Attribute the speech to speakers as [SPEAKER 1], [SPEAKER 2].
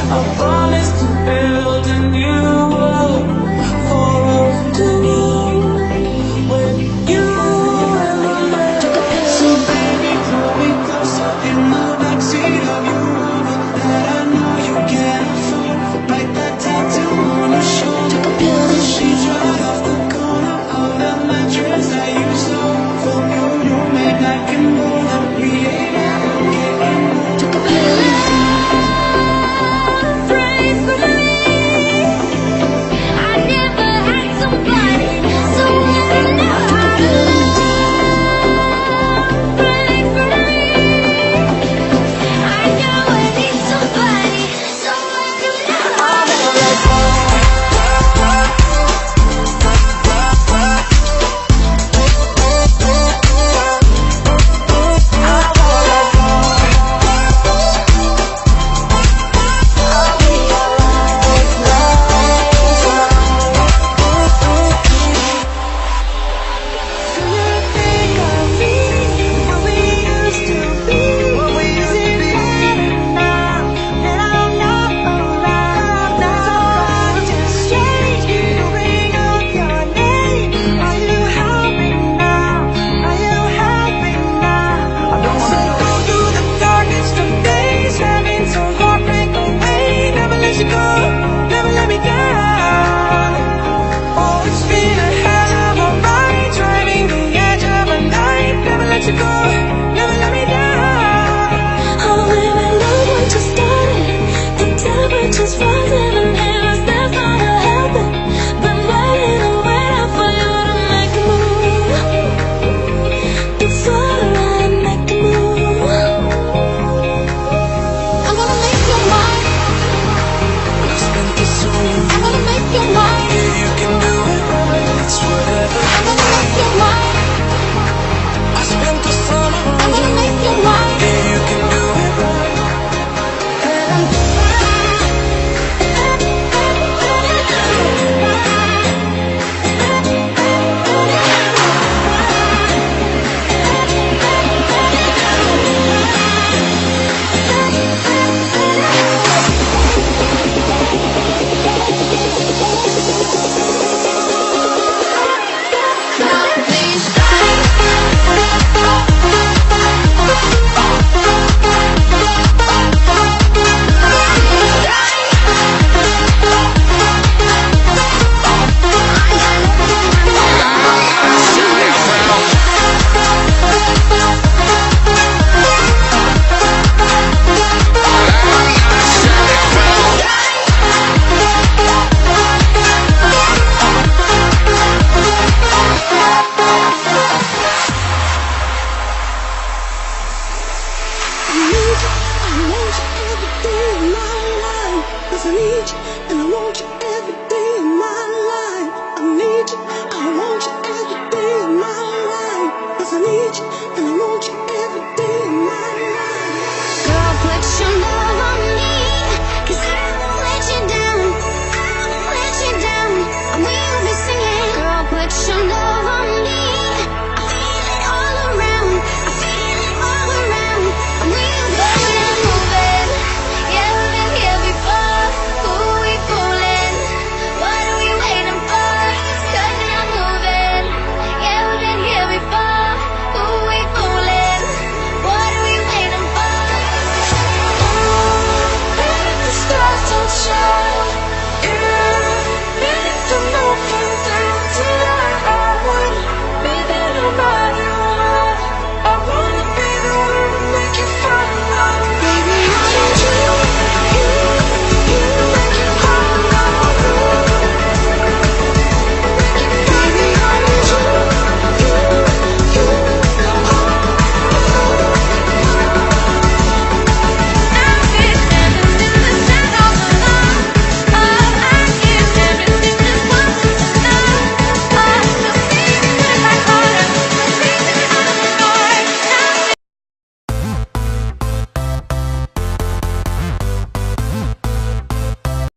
[SPEAKER 1] I promise to build a new world for us to need when you ever met. So baby, pull me closer in the backseat of your Rover that I know you can't afford. Write that tattoo on your shoulder. Pull the sheets right off the corner of the mattress that you stole from your roommate back in Boulder. We ain't ever getting older.
[SPEAKER 2] Just rising and there's not gonna help it. Been waiting and waiting for you to make a move. Before I make a move, I'm gonna make your mind.
[SPEAKER 1] I spent the summer.
[SPEAKER 2] I'm gonna make your mind.
[SPEAKER 1] Yeah, you can do it right. It's whatever.
[SPEAKER 2] I'm gonna make your mind.
[SPEAKER 1] I spent the summer.
[SPEAKER 2] I'm gonna make your mind.
[SPEAKER 1] Yeah, you can do it right.
[SPEAKER 2] I need you, and I want you every day of my life. I need you, I want you every day of my life. 'Cause I need you, and I want you every day of my life.
[SPEAKER 3] Girl, put your love on me, 'cause I won't let you down. I won't let you down. And we'll be singing. Girl, put your love on me. I feel it all around. I feel it all around. And we'll be moving. Yeah, we've been here before. Who we fooling? What are we waiting for? 'Cause I'm moving. Yeah, we've been here before. Who we fooling? What are we waiting for?
[SPEAKER 2] The stars don't show.